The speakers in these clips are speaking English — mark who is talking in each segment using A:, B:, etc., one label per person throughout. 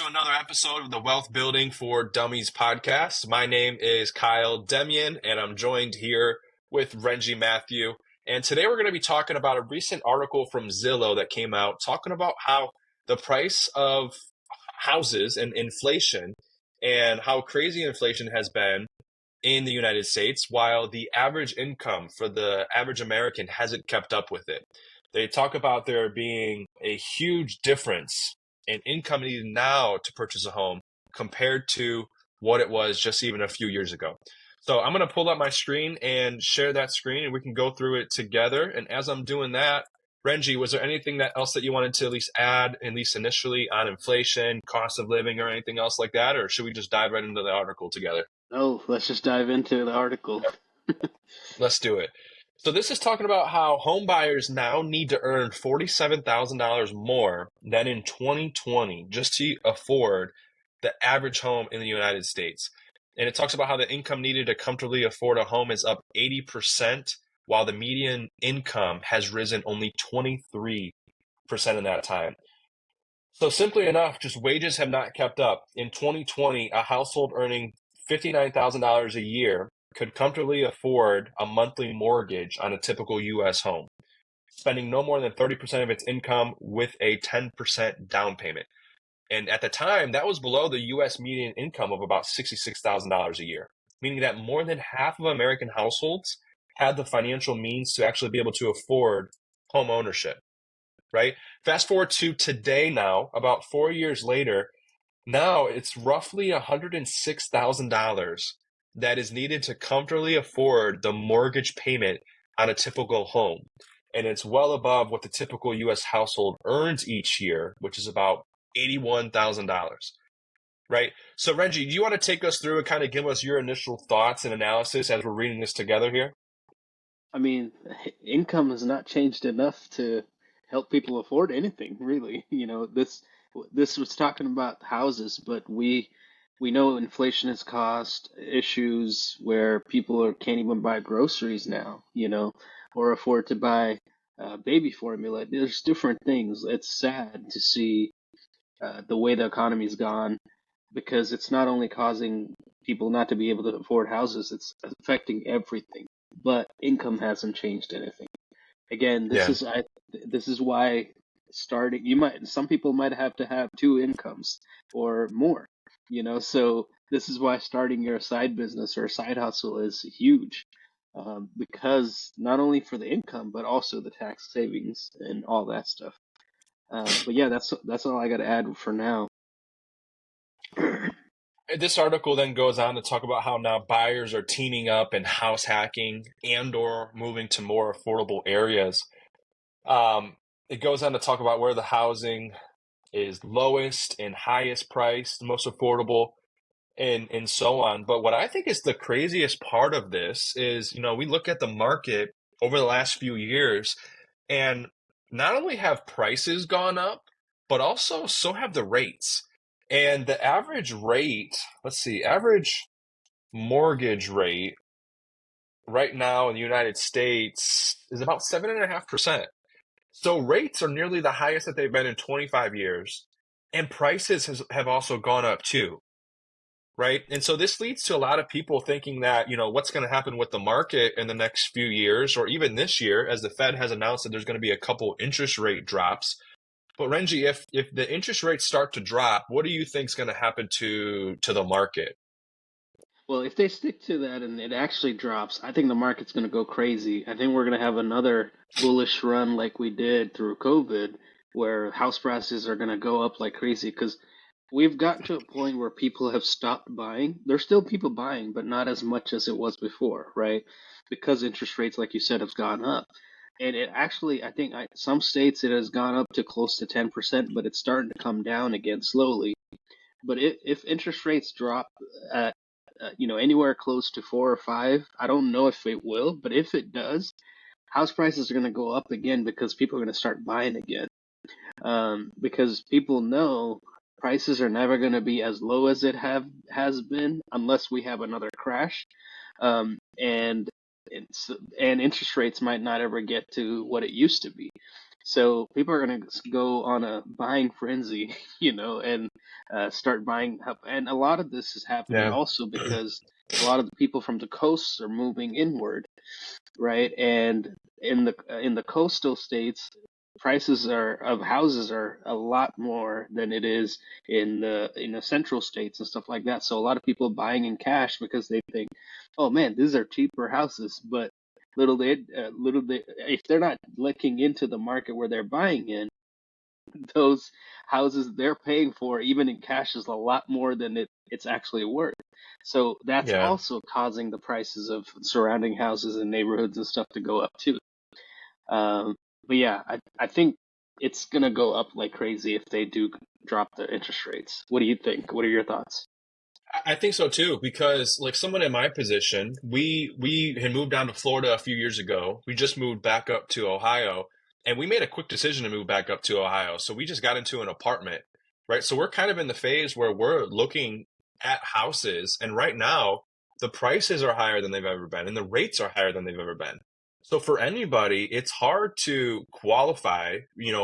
A: to another episode of the Wealth Building for Dummies podcast. My name is Kyle Demian, and I'm joined here with Renji Matthew. And today we're going to be talking about a recent article from Zillow that came out talking about how the price of houses and inflation and how crazy inflation has been in the United States, while the average income for the average American hasn't kept up with it. They talk about there being a huge difference in income needed now to purchase a home compared to what it was just even a few years ago. So I'm going to pull up my screen and share that screen, and we can go through it together. And as I'm doing that, Renji, was there anything else that you wanted to at least add, at least initially, on inflation, cost of living, or anything else like that? Or should we just dive right into the article together?
B: No, let's just dive into the article.
A: Let's do it. So this is talking about how home buyers now need to earn $47,000 more than in 2020 just to afford the average home in the United States. And it talks about how the income needed to comfortably afford a home is up 80%, while the median income has risen only 23% in that time. So simply enough, just wages have not kept up. In 2020, a household earning $59,000 a year could comfortably afford a monthly mortgage on a typical U.S. home, spending no more than 30% of its income with a 10% down payment. And at the time, that was below the U.S. median income of about $66,000 a year, meaning that more than half of American households had the financial means to actually be able to afford home ownership, right? Fast forward to today now, about 4 years later, now it's roughly $106,000 that is needed to comfortably afford the mortgage payment on a typical home. And it's well above what the typical U.S. household earns each year, which is about $81,000, right? So Renji, do you want to take us through and kind of give us your initial thoughts and analysis as we're reading this together here?
B: I mean, income has not changed enough to help people afford anything, really. This was talking about houses, but we know inflation has caused issues where people can't even buy groceries now, or afford to buy baby formula. There's different things. It's sad to see the way the economy's gone, because it's not only causing people not to be able to afford houses, it's affecting everything. But income hasn't changed anything. Again,
A: Yeah.
B: this is why some people might have to have two incomes or more, so this is why starting your side business or side hustle is huge, because not only for the income but also the tax savings and all that stuff. But yeah, that's all I got to add for now.
A: This article then goes on to talk about how now buyers are teaming up and house hacking and or moving to more affordable areas. It goes on to talk about where the housing is lowest and highest priced, most affordable, and so on. But what I think is the craziest part of this is, we look at the market over the last few years, and not only have prices gone up, but also so have the rates. And the average rate, average mortgage rate right now in the United States is about 7.5%. So rates are nearly the highest that they've been in 25 years, and prices have also gone up too, right? And so this leads to a lot of people thinking that, what's going to happen with the market in the next few years, or even this year, as the Fed has announced that there's going to be a couple interest rate drops. But Renji, if the interest rates start to drop, what do you think is going to happen to the market?
B: Well, if they stick to that and it actually drops, I think the market's going to go crazy. I think we're going to have another bullish run like we did through COVID, where house prices are going to go up like crazy, because we've gotten to a point where people have stopped buying. There's still people buying, but not as much as it was before, right? Because interest rates, like you said, have gone up. And it actually, I think some states it has gone up to close to 10%, but it's starting to come down again slowly. But if interest rates drop at anywhere close to 4 or 5, I don't know if it will, but if it does, house prices are going to go up again because people are going to start buying again. Because people know prices are never going to be as low as it has been unless we have another crash, and interest rates might not ever get to what it used to be. So people are going to go on a buying frenzy, and start buying up. And a lot of this is happening
A: Yeah.
B: also because a lot of the people from the coasts are moving inward, right? And in the coastal states, prices are of houses are a lot more than it is in the central states and stuff like that. So a lot of people buying in cash because they think, oh man, these are cheaper houses. But if they're not looking into the market where they're buying in, those houses they're paying for, even in cash, is a lot more than it's actually worth. So that's
A: Yeah.
B: also causing the prices of surrounding houses and neighborhoods and stuff to go up too. Um, but yeah, I think it's gonna go up like crazy if they do drop the interest rates. What do you think? What are your thoughts?
A: I think so too, because like someone in my position, we had moved down to Florida a few years ago. We just moved back up to Ohio, and we made a quick decision to move back up to Ohio. So we just got into an apartment, right? So we're kind of in the phase where we're looking at houses, and right now the prices are higher than they've ever been, and the rates are higher than they've ever been. So for anybody, it's hard to qualify,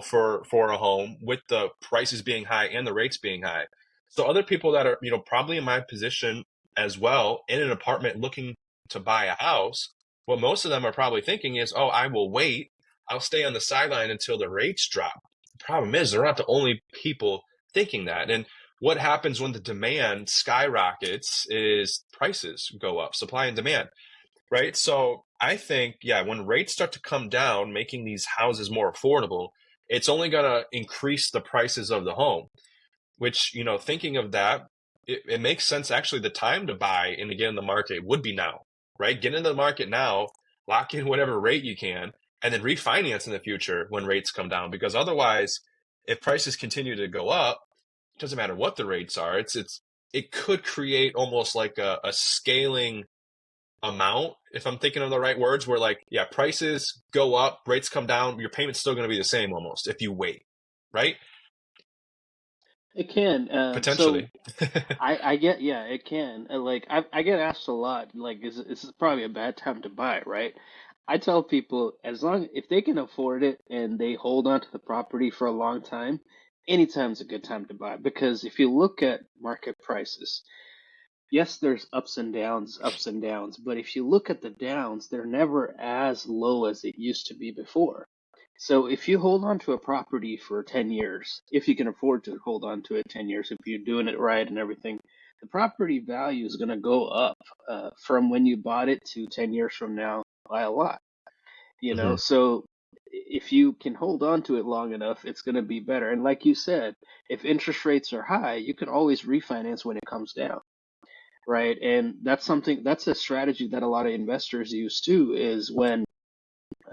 A: for a home with the prices being high and the rates being high. So other people that are, probably in my position as well, in an apartment looking to buy a house, what most of them are probably thinking is, oh, I will wait. I'll stay on the sideline until the rates drop. The problem is they're not the only people thinking that. And what happens when the demand skyrockets is prices go up, supply and demand, right? So I think, yeah, when rates start to come down, making these houses more affordable, it's only going to increase the prices of the home, which, thinking of that, it makes sense. Actually, the time to buy and to get in the market would be now, right? Get into the market now, lock in whatever rate you can, and then refinance in the future when rates come down. Because otherwise, if prices continue to go up, it doesn't matter what the rates are. It could create almost like a scaling amount, if I'm thinking of the right words, where like, yeah, prices go up, rates come down, your payment's still going to be the same almost if you wait, right?
B: It can. So
A: Potentially.
B: I get, yeah, it can. Like I get asked a lot, like, is probably a bad time to buy, right? I tell people as long if they can afford it and they hold on to the property for a long time, anytime's a good time to buy. Because if you look at market prices, yes, there's ups and downs, but if you look at the downs, they're never as low as it used to be before. So if you hold on to a property for 10 years, if you can afford to hold on to it 10 years, if you're doing it right and everything, the property value is going to go up from when you bought it to 10 years from now by a lot, you know?
A: Hmm.
B: So if you can hold on to it long enough, it's going to be better. And like you said, if interest rates are high, you can always refinance when it comes down, right? And that's a strategy that a lot of investors use too, is when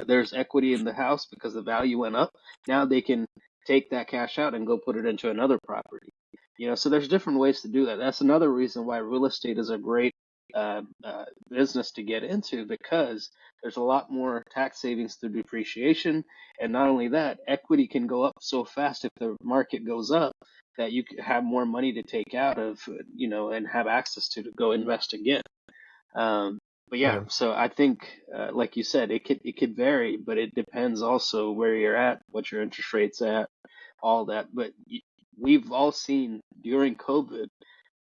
B: there's equity in the house because the value went up. Now they can take that cash out and go put it into another property. So there's different ways to do that. That's another reason why real estate is a great business to get into, because there's a lot more tax savings through depreciation. And not only that, equity can go up so fast if the market goes up that you could have more money to take out of, and have access to go invest again. But yeah,
A: Yeah.
B: so I think, like you said, it could vary, but it depends also where you're at, what your interest rate's at, all that. But we've all seen during COVID,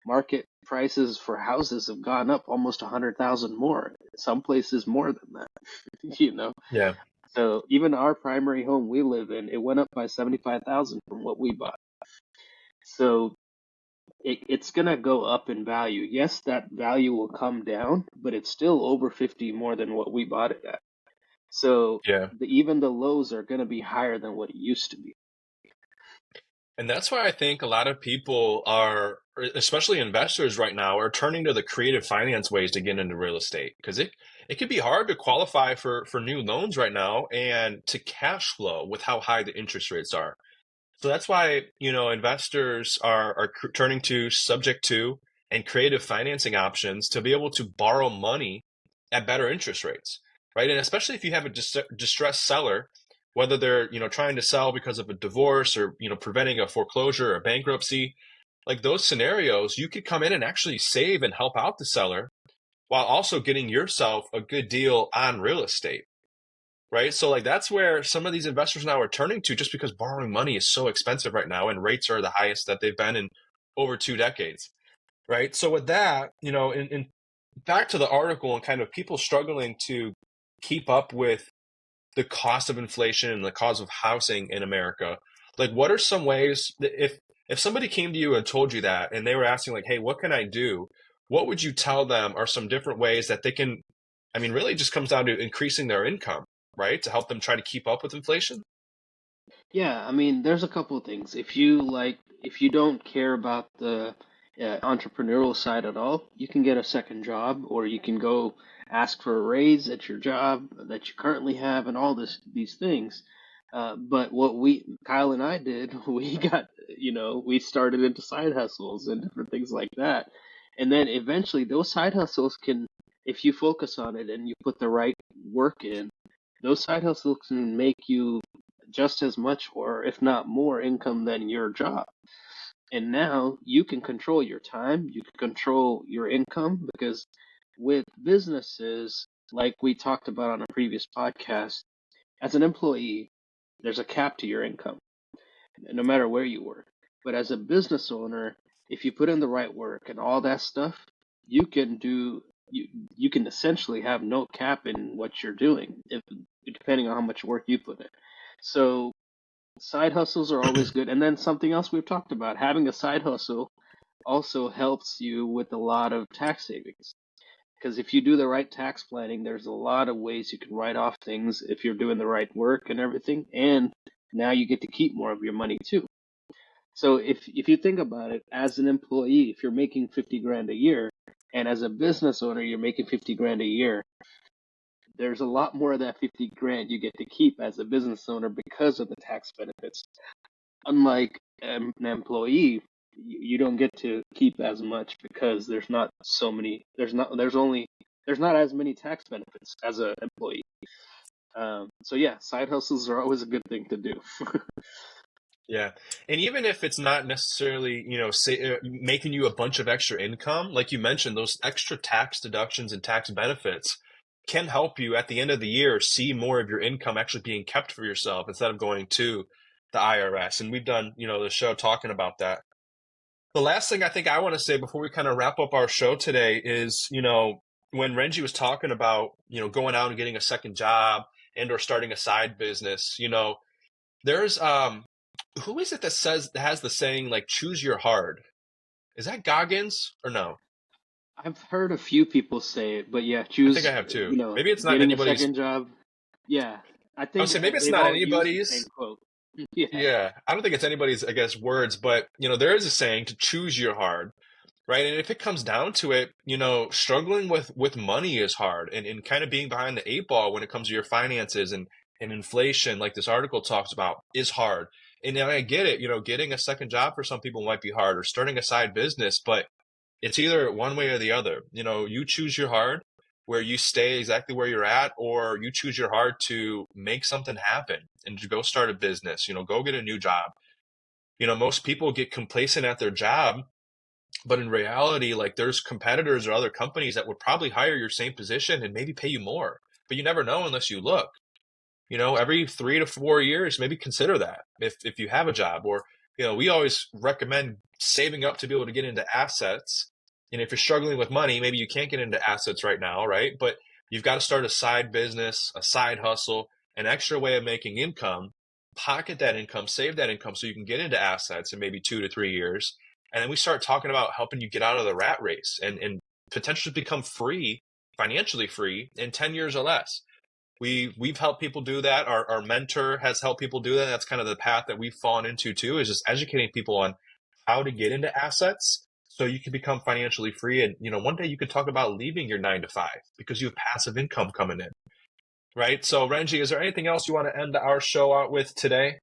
B: market prices for houses have gone up almost 100,000 more. Some places more than that, you know.
A: Yeah.
B: So even our primary home we live in, it went up by 75,000 from what we bought. So it's gonna go up in value. Yes, that value will come down, but it's still over 50 more than what we bought it at. So
A: Yeah.
B: even the lows are gonna be higher than what it used to be.
A: And that's why I think a lot of people are, especially investors right now, are turning to the creative finance ways to get into real estate, because it could be hard to qualify for new loans right now and to cash flow with how high the interest rates are. So that's why, investors are turning to subject to and creative financing options to be able to borrow money at better interest rates, right? And especially if you have a distressed seller, whether they're, trying to sell because of a divorce or, preventing a foreclosure or bankruptcy, like those scenarios, you could come in and actually save and help out the seller while also getting yourself a good deal on real estate. right? So like that's where some of these investors now are turning to, just because borrowing money is so expensive right now and rates are the highest that they've been in over 2 decades, right? So with that, in back to the article and kind of people struggling to keep up with the cost of inflation and the cost of housing in America, like what are some ways that if somebody came to you and told you that and they were asking like, hey, what can I do? What would you tell them are some different ways that they can, I mean, really it just comes down to increasing their income, right? To help them try to keep up with inflation?
B: Yeah, I mean, there's a couple of things. If you don't care about the entrepreneurial side at all, you can get a second job, or you can go ask for a raise at your job that you currently have, and all these things. But what Kyle and I did, we started into side hustles and different things like that. And then eventually those side hustles can, if you focus on it and you put the right work in, those side hustles can make you just as much or if not more income than your job. And now you can control your time, you can control your income because with businesses, like we talked about on a previous podcast, as an employee, there's a cap to your income, no matter where you work. But as a business owner, if you put in the right work and all that stuff, you can do you can essentially have no cap in what you're doing, if depending on how much work you put in. So side hustles are always good. And then something else we've talked about, having a side hustle also helps you with a lot of tax savings. Because if you do the right tax planning, there's a lot of ways you can write off things if you're doing the right work and everything. And now you get to keep more of your money too. So if you think about it, as an employee, if you're making 50 grand a year, and as a business owner, you're making 50 grand a year, there's a lot more of that 50 grand you get to keep as a business owner because of the tax benefits. Unlike an employee, you don't get to keep as much because there's not as many tax benefits as an employee. So yeah, side hustles are always a good thing to do.
A: Yeah. And even if it's not necessarily, say, making you a bunch of extra income, like you mentioned, those extra tax deductions and tax benefits can help you at the end of the year see more of your income actually being kept for yourself instead of going to the IRS. And we've done, the show talking about that. The last thing I think I want to say before we kind of wrap up our show today is, when Renji was talking about, going out and getting a second job and or starting a side business, there's who is it that has the saying like choose your hard? Is that Goggins or no?
B: I've heard a few people say it, but yeah,
A: I think I
B: choose,
A: have too. Maybe it's not
B: getting a
A: anybody's.
B: second job. Yeah, I
A: I would
B: think
A: say maybe it's
B: they've
A: not
B: all used the same
A: anybody's.
B: quote. Yeah.
A: Yeah, I don't think it's anybody's, I guess, words, but there is a saying to choose your hard, right? And if it comes down to it, struggling with money is hard, and kind of being behind the eight ball when it comes to your finances and inflation, like this article talks about, is hard. And I get it, getting a second job for some people might be hard, or starting a side business, but it's either one way or the other. You choose your hard, where you stay exactly where you're at, or you choose your hard to make something happen and to go start a business, go get a new job. Most people get complacent at their job, but in reality, like there's competitors or other companies that would probably hire your same position and maybe pay you more, but you never know unless you look. Every 3 to 4 years, maybe consider that if you have a job. Or we always recommend saving up to be able to get into assets. And if you're struggling with money, maybe you can't get into assets right now, right? But you've got to start a side business, a side hustle, an extra way of making income. Pocket that income, save that income so you can get into assets in maybe 2 to 3 years. And then we start talking about helping you get out of the rat race and potentially become free, financially free, in 10 years or less. We've helped people do that. Our mentor has helped people do that. That's kind of the path that we've fallen into too, is just educating people on how to get into assets so you can become financially free. And, one day you could talk about leaving your 9 to 5 because you have passive income coming in, right? So Renji, is there anything else you want to end our show out with today?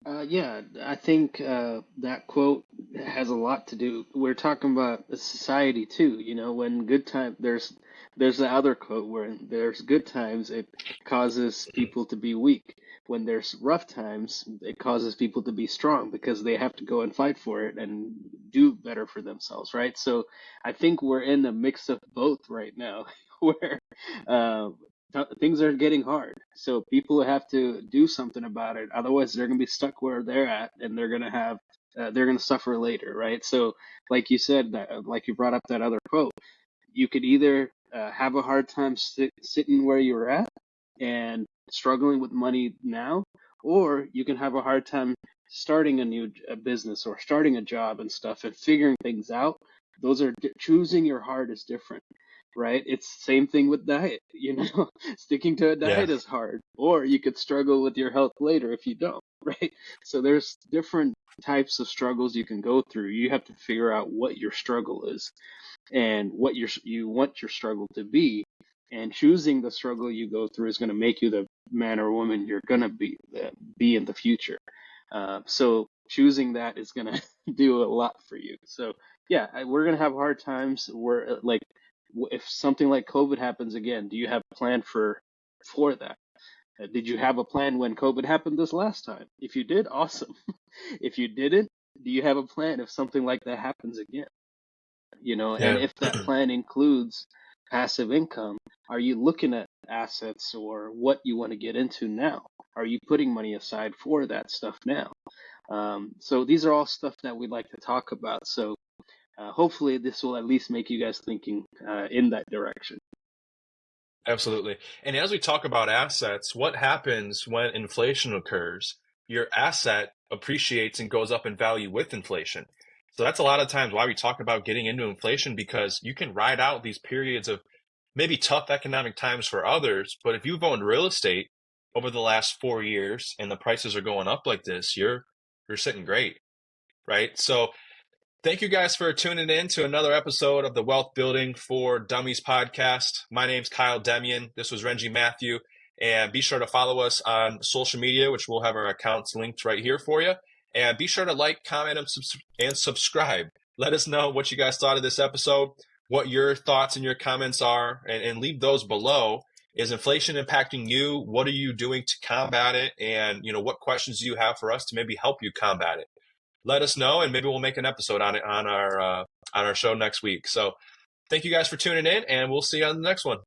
B: Yeah, I think that quote has a lot to do. We're talking about a society too. When good time, there's the other quote where there's good times, it causes people to be weak. When there's rough times, it causes people to be strong because they have to go and fight for it and do better for themselves, right? So I think we're in a mix of both right now, where uh, things are getting hard. So people have to do something about it. Otherwise, they're going to be stuck where they're at, and they're going to suffer later, right? So, like you said, like you brought up that other quote, you could either have a hard time sitting where you're at and struggling with money now, or you can have a hard time starting a new business or starting a job and stuff and figuring things out. Those are choosing your heart is different, right? It's the same thing with diet, sticking to a
A: Yeah,
B: diet is hard, or you could struggle with your health later if you don't, right? So there's different types of struggles you can go through. You have to figure out what your struggle is and what you want your struggle to be. And choosing the struggle you go through is going to make you the man or woman you're going to be in the future. So choosing that is going to do a lot for you. So yeah, we're going to have hard times. We're like, if something like COVID happens again, do you have a plan for that? Did you have a plan when COVID happened this last time? If you did, awesome. If you didn't, do you have a plan if something like that happens again? And
A: yeah,
B: if that plan includes passive income, are you looking at assets or what you want to get into now? Are you putting money aside for that stuff now? So these are all stuff that we'd like to talk about. So hopefully this will at least make you guys thinking in that direction.
A: absolutely. And as we talk about assets, what happens when inflation occurs? Your asset appreciates and goes up in value with inflation. So that's a lot of times why we talk about getting into inflation, because you can ride out these periods of maybe tough economic times for others. But if you've owned real estate over the last 4 years and the prices are going up like this, you're sitting great, right? So thank you guys for tuning in to another episode of the Wealth Building for Dummies podcast. My name's Kyle Demian. This was Renji Matthew. And be sure to follow us on social media, which we'll have our accounts linked right here for you. And be sure to like, comment, and subscribe. Let us know what you guys thought of this episode, what your thoughts and your comments are, and leave those below. Is inflation impacting you? What are you doing to combat it? And what questions do you have for us to maybe help you combat it? Let us know, and maybe we'll make an episode on it on our show next week. So thank you guys for tuning in, and we'll see you on the next one.